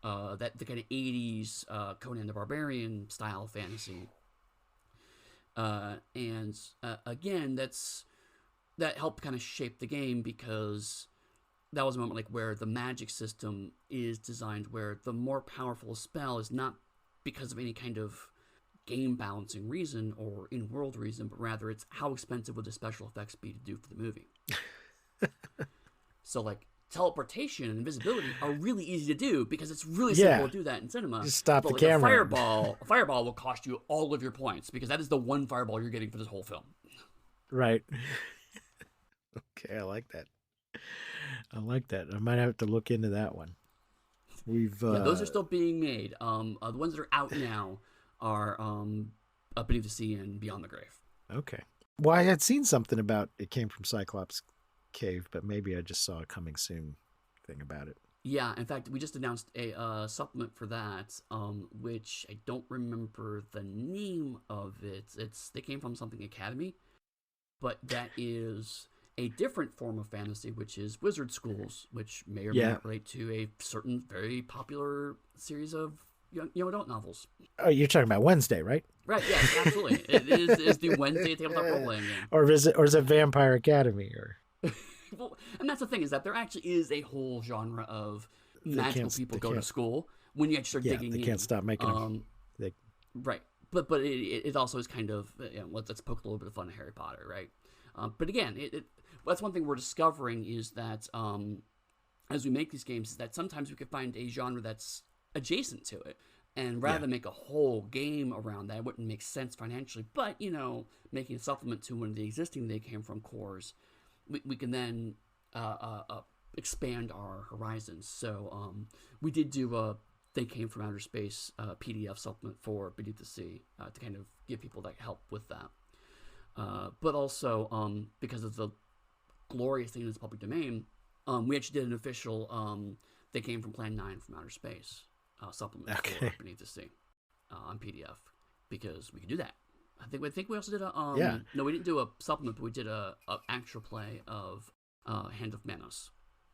the kind of 80s Conan the Barbarian style fantasy. And again, that helped kind of shape the game, because that was a moment like where the magic system is designed where the more powerful a spell is not because of any kind of game balancing reason or in-world reason, but rather it's how expensive would the special effects be to do for the movie. So like teleportation and invisibility are really easy to do because it's really simple to do that in cinema. Just stop but the like camera. A fireball will cost you all of your points because that is the one fireball you're getting for this whole film. Right. Okay, I like that. I might have to look into that one. We've Those are still being made. The ones that are out now are Beneath the Sea and Beyond the Grave. Okay. Well, I had seen something about it came from Cyclops Cave, but maybe I just saw a coming soon thing about it. Yeah, in fact, we just announced a supplement for that, which I don't remember the name of it. They came from something Academy, but that is a different form of fantasy, which is wizard schools, which may or may not relate to a certain very popular series of young adult novels. Oh, you're talking about Wednesday, right? Right, yes, absolutely. It is the Wednesday tabletop role-playing game. Or is it Vampire Academy? Or Well, and that's the thing, is that there actually is a whole genre of magical people go to school when you actually start digging in. They can't stop making them. Right. But it also is kind of, let's poke a little bit of fun at Harry Potter, right? But again, that's one thing we're discovering is that as we make these games, is that sometimes we could find a genre that's adjacent to it. And rather than make a whole game around that, it wouldn't make sense financially. But, making a supplement to one of the existing They Came From cores, we can then expand our horizons. So we did do They Came From Outer Space PDF supplement for Beneath the Sea to kind of give people that help with that. But also, because of the glorious thing in the public domain, we actually did an official They Came From Plan 9 from Outer Space supplement for Beneath the Sea on PDF, because we could do that. I think we also did a no, we didn't do a supplement, but we did a actual play of Hand of Manos,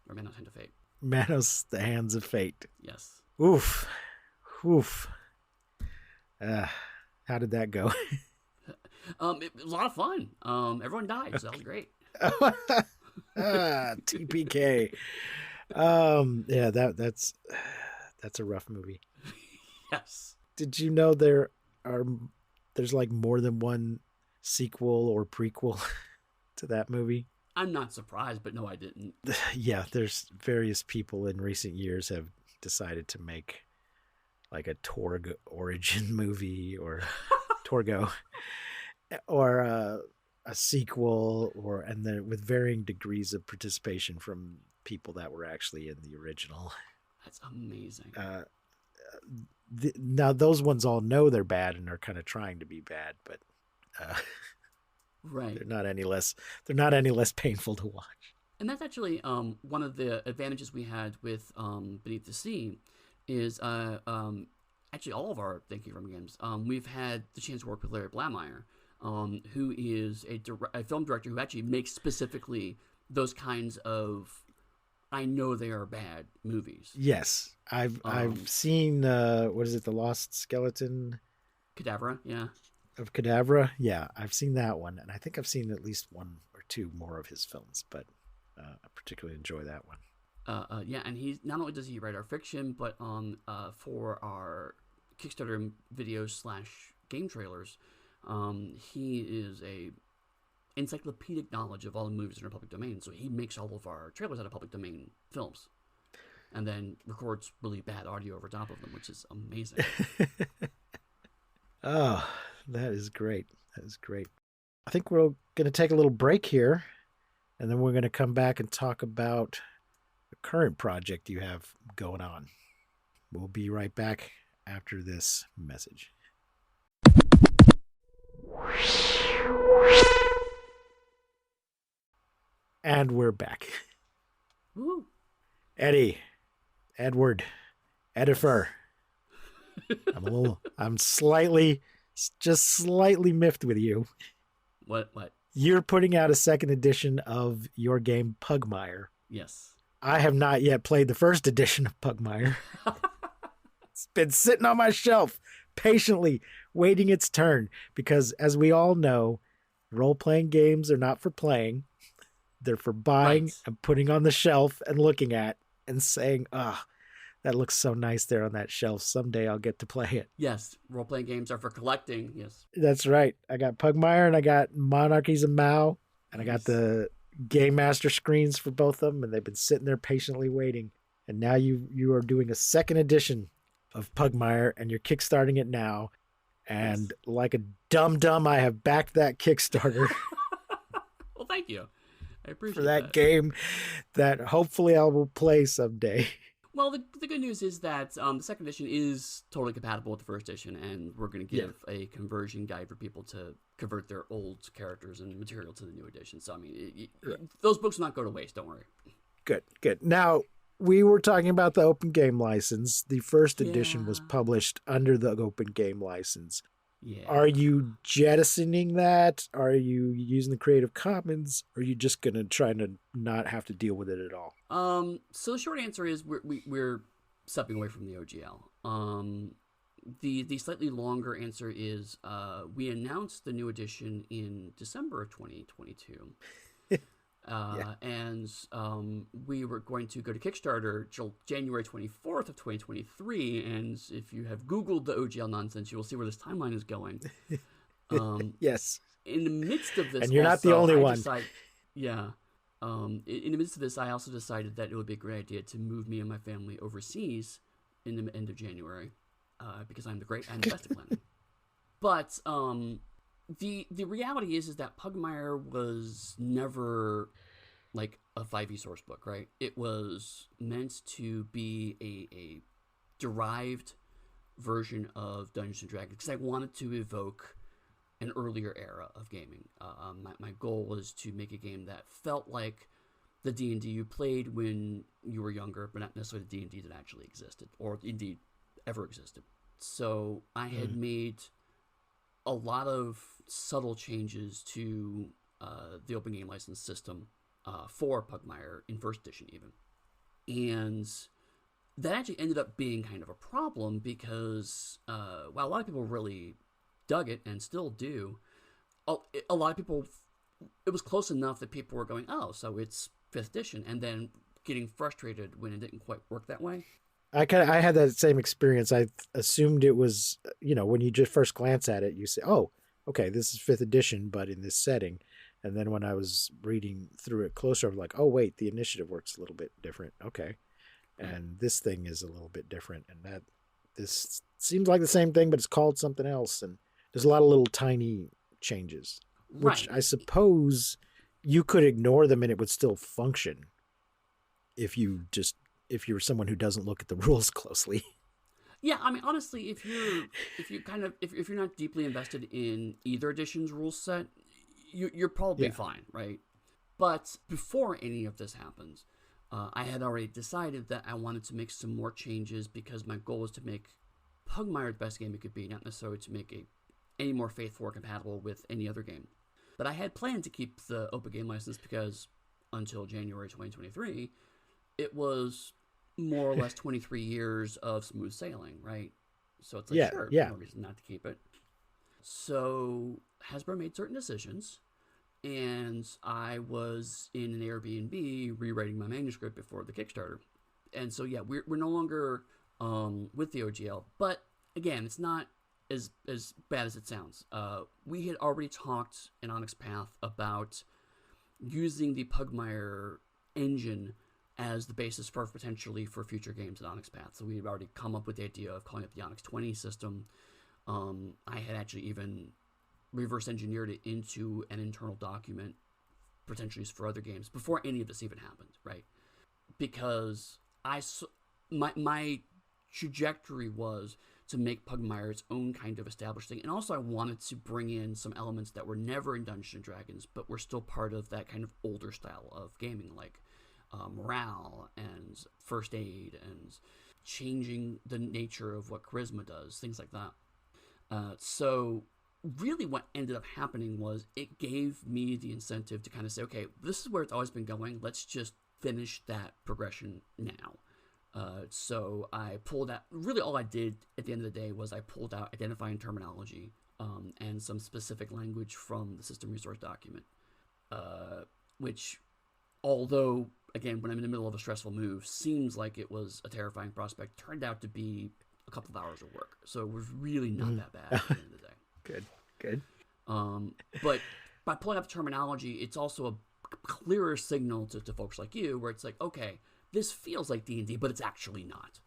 or Manos Hand of Fate. Manos, the Hands of Fate. Yes. Oof. How did that go? It was a lot of fun. Everyone died, so that was great. TPK. That's a rough movie. Yes. Did you know there's like more than one sequel or prequel to that movie? I'm not surprised, but no, I didn't. Yeah, there's various people in recent years have decided to make like a Torg origin movie or Torgo, or a sequel, and then with varying degrees of participation from people that were actually in the original. That's amazing. Now those ones all know they're bad and are kind of trying to be bad, but right, they're not any less painful to watch. And that's actually one of the advantages we had with Beneath the Sea is actually all of our Thank You From games. We've had the chance to work with Larry Blameyer, who is a film director who actually makes specifically those kinds of I know they are bad movies. Yes, I've seen what is it, The Lost Skeleton? Cadavra, yeah. Of Cadavra, yeah, I've seen that one, and I think I've seen at least one or two more of his films, but I particularly enjoy that one. Yeah, and he's not only does he write our fiction, but for our Kickstarter videos / game trailers, he is a encyclopedic knowledge of all the movies in our public domain. So he makes all of our trailers out of public domain films, and then records really bad audio over top of them, which is amazing. Oh, that is great. That is great. I think we're going to take a little break here, and then we're going to come back and talk about the current project you have going on. We'll be right back after this message. And we're back. Woo. Eddie, Edward, Edifer. I'm just slightly miffed with you. What? You're putting out a second edition of your game Pugmire. Yes. I have not yet played the first edition of Pugmire. It's been sitting on my shelf, patiently waiting its turn, because as we all know, role-playing games are not for playing. They're for buying and putting on the shelf and looking at and saying, that looks so nice there on that shelf. Someday I'll get to play it. Yes, role-playing games are for collecting. Yes. That's right. I got Pugmire and I got Monarchies of Mao, and I got the Game Master screens for both of them, and they've been sitting there patiently waiting. And now you are doing a second edition of Pugmire, and you're kickstarting it now. And like a dum-dum, I have backed that Kickstarter. Well, thank you. I appreciate for that game that hopefully I will play someday. Well, the good news is that the second edition is totally compatible with the first edition, and we're going to give a conversion guide for people to convert their old characters and material to the new edition. So, I mean, those books will not go to waste. Don't worry. Good. Now, we were talking about the open game license. The first edition was published under the open game license. Yeah. Are you jettisoning that? Are you using the Creative Commons? Or are you just going to try to not have to deal with it at all? So the short answer is we're stepping away from the OGL. The slightly longer answer is we announced the new edition in December of 2022. And we were going to go to Kickstarter January 24th of 2023, and if you have Googled the OGL nonsense, you will see where this timeline is going. Yes. In the midst of this, and you're not the only one. In the midst of this, I also decided that it would be a great idea to move me and my family overseas in the end of January, because I'm the best at planning. But the reality is that Pugmire was never like a 5e source book, right? It was meant to be a derived version of Dungeons & Dragons, because I wanted to evoke an earlier era of gaming. My goal was to make a game that felt like the D&D you played when you were younger, but not necessarily the D&D that actually existed, or indeed ever existed. So I had made a lot of subtle changes to the open game license system for Pugmire in first edition even. And that actually ended up being kind of a problem because while a lot of people really dug it and still do, a lot of people, it was close enough that people were going, oh, so it's 5th edition, and then getting frustrated when it didn't quite work that way. I had that same experience. I assumed it was, when you just first glance at it, you say, oh, okay, this is 5th edition, but in this setting. And then when I was reading through it closer, I'm like, oh, wait, the initiative works a little bit different. Okay. And this thing is a little bit different. And this seems like the same thing, but it's called something else. And there's a lot of little tiny changes, which I suppose you could ignore them and it would still function if you were someone who doesn't look at the rules closely. Yeah, I mean, honestly, if you're not deeply invested in either edition's rule set, you're probably fine, right? But before any of this happens, I had already decided that I wanted to make some more changes because my goal was to make Pugmire the best game it could be, not necessarily to make it any more faithful or compatible with any other game. But I had planned to keep the open game license because until January 2023, it was more or less 23 years of smooth sailing, right? So it's like, no reason not to keep it. So Hasbro made certain decisions, and I was in an Airbnb rewriting my manuscript before the Kickstarter. And so, we're no longer with the OGL, but again, it's not as bad as it sounds. We had already talked in Onyx Path about using the Pugmire engine as the basis for potentially for future games in Onyx Path. So we had already come up with the idea of calling it the Onyx 20 system. I had actually even reverse engineered it into an internal document, potentially for other games, before any of this even happened, right? Because my trajectory was to make Pugmire its own kind of established thing. And also I wanted to bring in some elements that were never in Dungeons & Dragons, but were still part of that kind of older style of gaming, like morale and first aid and changing the nature of what charisma does, things like that. So really what ended up happening was it gave me the incentive to kind of say, okay, this is where it's always been going. Let's just finish that progression now. So I pulled out, really all I did at the end of the day was I pulled out identifying terminology and some specific language from the system resource document, which, although, again, when I'm in the middle of a stressful move, seems like it was a terrifying prospect, turned out to be a couple of hours of work. So it was really not that bad at the end of the day. Good. But by pulling up the terminology, it's also a clearer signal to folks like you, where it's like, okay, this feels like D&D, but it's actually not.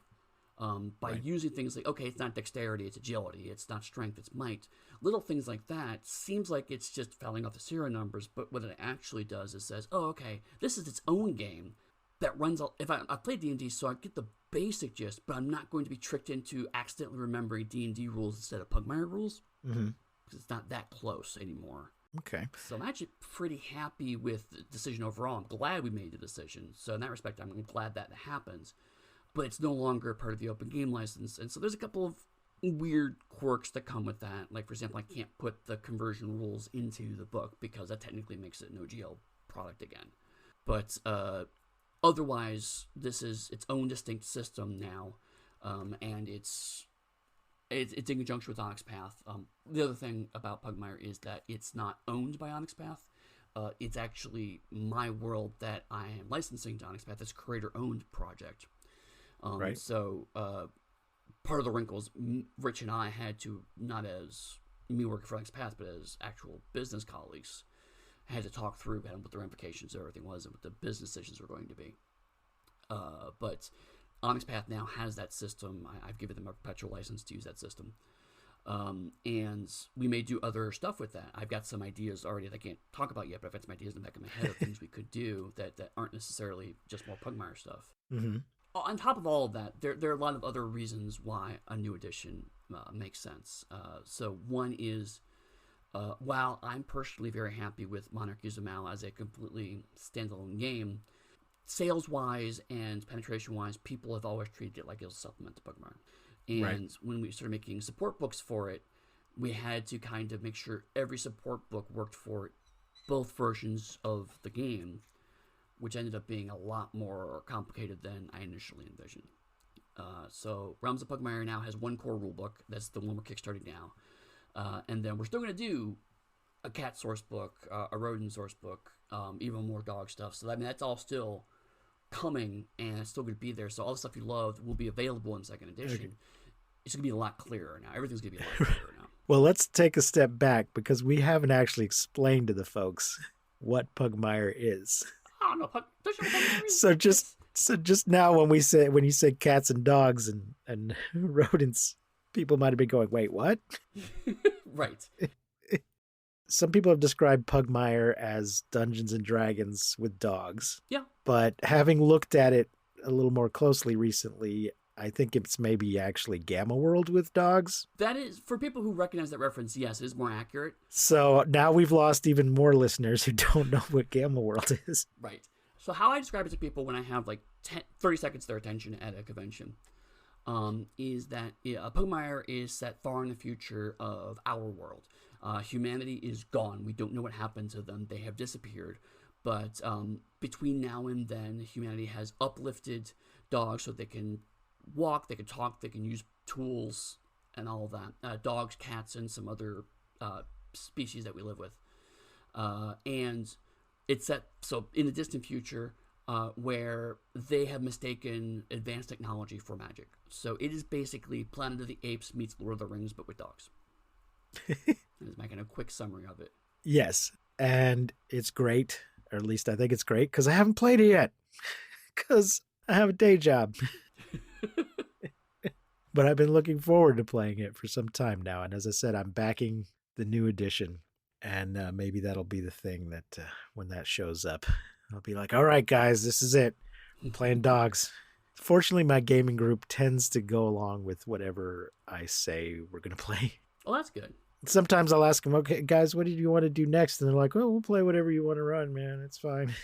By using things like, okay, it's not dexterity, it's agility, it's not strength, it's might. Little things like that seems like it's just fouling off the serial numbers, but what it actually does is says, oh, okay, this is its own game that runs. If I play D&D, so I get the basic gist, but I'm not going to be tricked into accidentally remembering D&D rules instead of Pugmire rules, because it's not that close anymore. Okay. So I'm actually pretty happy with the decision overall. I'm glad we made the decision. So in that respect, I'm glad that happens. But it's no longer part of the open game license. And so there's a couple of weird quirks that come with that. Like, for example, I can't put the conversion rules into the book because that technically makes it an OGL product again. But otherwise, this is its own distinct system now. And it's in conjunction with Onyx Path. The other thing about Pugmire is that it's not owned by Onyx Path. It's actually my world that I am licensing to Onyx Path. It's a creator-owned project. Right. So part of the wrinkles Rich and I had to, not as me working for Onyx Path, but as actual business colleagues, had to talk through kind of what the ramifications of everything was and what the business decisions were going to be. But Onyx Path now has that system. I've given them a perpetual license to use that system. And we may do other stuff with that. I've got some ideas already that I can't talk about yet, but I've got some ideas in the back of my head of things we could do that aren't necessarily just more Pugmire stuff. Mm-hmm. On top of all of that, there are a lot of other reasons why a new edition makes sense. So one is, while I'm personally very happy with Monarchies of Mal as a completely standalone game, sales-wise and penetration-wise, people have always treated it like it was a supplement to Pugmire. And when we started making support books for it, we had to kind of make sure every support book worked for both versions of the game, which ended up being a lot more complicated than I initially envisioned. So Realms of Pugmire now has one core rulebook. That's the one we're kickstarting now. And then we're still going to do a cat source book, a rodent source book, even more dog stuff. So I mean, that's all still coming, and it's still going to be there. So all the stuff you loved will be available in second edition. Okay. It's going to be a lot clearer now. Everything's going to be a lot clearer now. Well, let's take a step back because we haven't actually explained to the folks what Pugmire is. I don't know. So just now when you said cats and dogs and rodents, people might have been going, wait, what? Right. Some people have described Pugmire as Dungeons and Dragons with dogs. Yeah. But having looked at it a little more closely recently, I think it's maybe actually Gamma World with dogs. That is, for people who recognize that reference, yes, it is more accurate. So now we've lost even more listeners who don't know what Gamma World is. Right. So how I describe it to people when I have like 30 seconds of their attention at a convention is that Pugmire is set far in the future of our world. Humanity is gone. We don't know what happened to them. They have disappeared. But between now and then, humanity has uplifted dogs so they can walk, they can talk, they can use tools and all of that. Dogs, cats, and some other species that we live with. And it's set so in the distant future where they have mistaken advanced technology for magic. So it is basically Planet of the Apes meets Lord of the Rings, but with dogs. Is my kind of quick summary of it. Yes, and it's great, or at least I think it's great, because I haven't played it yet, because I have a day job. But I've been looking forward to playing it for some time now, and as I said, I'm backing the new edition, and maybe that'll be the thing that when that shows up, I'll be like, all right, guys, this is it. I'm playing dogs. Fortunately, my gaming group tends to go along with whatever I say we're going to play. Well, that's good. Sometimes I'll ask them, okay, guys, what do you want to do next? And they're like, oh, we'll play whatever you want to run, man. It's fine.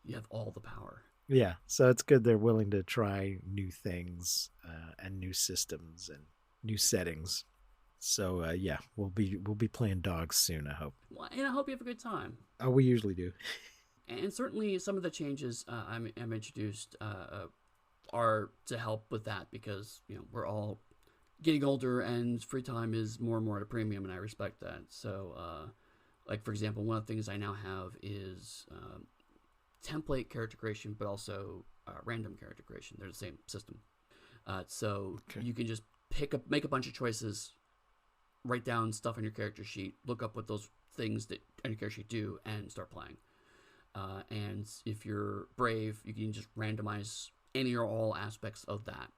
You have all the power. Yeah, so it's good they're willing to try new things and new systems and new settings. So yeah, we'll be playing dogs soon, I hope. Well, and I hope you have a good time. Oh, we usually do. And certainly some of the changes I'm introduced are to help with that because we're all getting older and free time is more and more at a premium, and I respect that. So, like for example, one of the things I now have is template character creation, but also random character creation. They're the same system. So you can just make a bunch of choices, write down stuff on your character sheet, look up what those things that on your character sheet do, and start playing. And if you're brave, you can just randomize any or all aspects of that.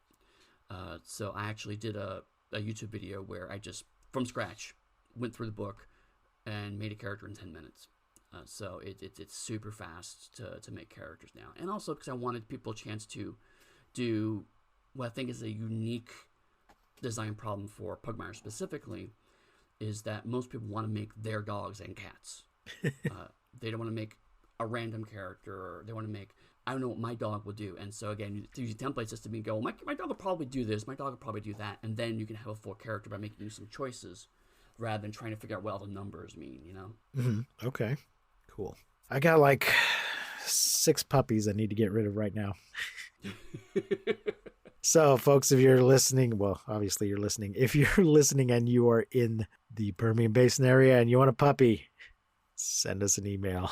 So I actually did a YouTube video where I just, from scratch, went through the book and made a character in 10 minutes. So it's super fast to make characters now. And also because I wanted people a chance to do what I think is a unique design problem for Pugmire specifically, is that most people want to make their dogs and cats. They don't want to make a random character, or they want to make, I don't know what my dog will do. And so again, you use a template system and go, well, my dog will probably do this, my dog will probably do that, and then you can have a full character by making some choices rather than trying to figure out what all the numbers mean, Mm-hmm. Okay, cool. I got like 6 puppies I need to get rid of right now. So folks, if you're listening, well, obviously you're listening. If you're listening and you are in the Permian Basin area and you want a puppy, send us an email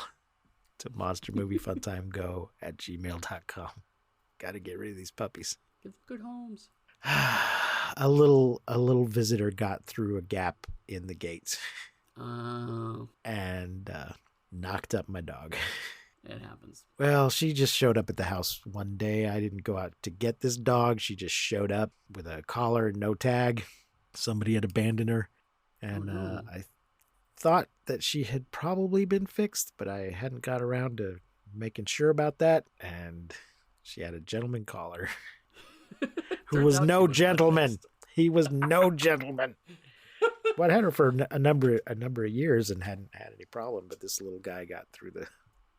to monstermoviefuntimego@gmail.com. Got to get rid of these puppies. Give them good homes. A little visitor got through a gap in the gate and knocked up my dog. It happens. Well, she just showed up at the house one day. I didn't go out to get this dog. She just showed up with a collar and no tag. Somebody had abandoned her. And I thought that she had probably been fixed, but I hadn't got around to making sure about that. And she had a gentleman collar who was no gentleman. He was no gentleman. Well, I had her for a number of years and hadn't had any problem, but this little guy got through the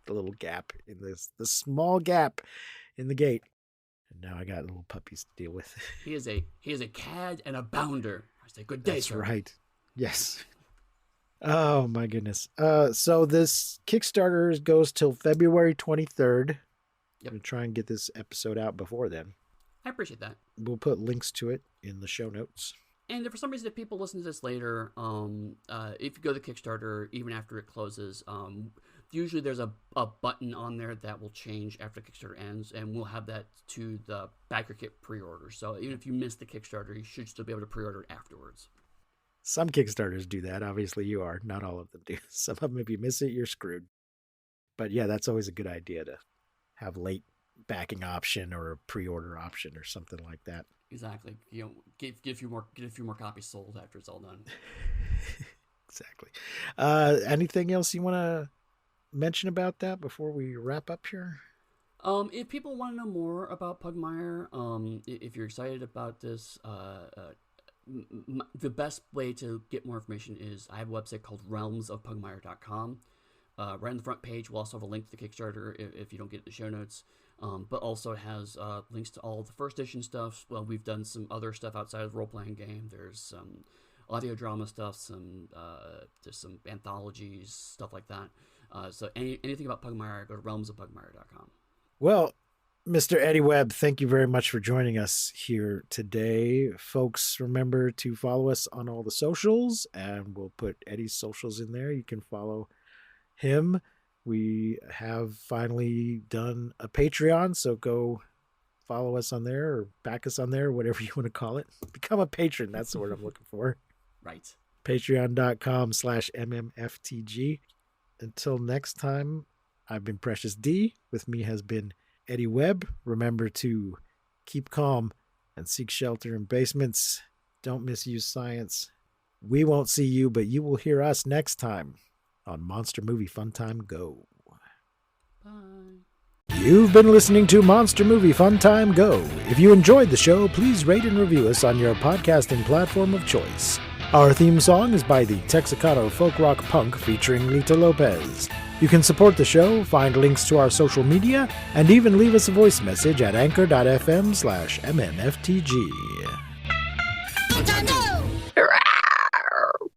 little gap in the small gap in the gate, and now I got little puppies to deal with. He is a cad and a bounder. I say good day. That's sir. right. Yes. Oh my goodness. So this Kickstarter goes till February 23rd. Yep. I'm gonna try and get this episode out before then. I appreciate that. We'll put links to it in the show notes. And if for some reason, if people listen to this later, if you go to Kickstarter, even after it closes, usually there's a button on there that will change after Kickstarter ends, and we'll have that to the Backer Kit pre-order. So even if you miss the Kickstarter, you should still be able to pre-order it afterwards. Some Kickstarters do that. Obviously you are. Not all of them do. Some of them, if you miss it, you're screwed. But yeah, that's always a good idea to have late backing option or a pre-order option or something like that. Exactly. Get a few more copies sold after it's all done. Exactly. Anything else you want to mention about that before we wrap up here? If people want to know more about Pugmire, if you're excited about this, the best way to get more information is I have a website called realmsofpugmire.com. Right on the front page, we'll also have a link to the Kickstarter if you don't get the show notes. But also it has links to all the first edition stuff. Well, we've done some other stuff outside of the role-playing game. There's some audio drama stuff, there's some anthologies, stuff like that. So anything about Pugmire, go to realmsofpugmire.com. Well, Mr. Eddy Webb, thank you very much for joining us here today. Folks, remember to follow us on all the socials, and we'll put Eddie's socials in there. You can follow him. We have finally done a Patreon, so go follow us on there or back us on there, whatever you want to call it. Become a patron. That's the word I'm looking for. Right. Patreon.com/MMFTG. Until next time, I've been Precious D. With me has been Eddy Webb. Remember to keep calm and seek shelter in basements. Don't misuse science. We won't see you, but you will hear us next time on Monster Movie Fun Time Go. Bye. You've been listening to Monster Movie Fun Time Go. If you enjoyed the show, please rate and review us on your podcasting platform of choice. Our theme song is by the Texicano folk rock punk featuring Lita Lopez. You can support the show, find links to our social media, and even leave us a voice message at anchor.fm/mmftg.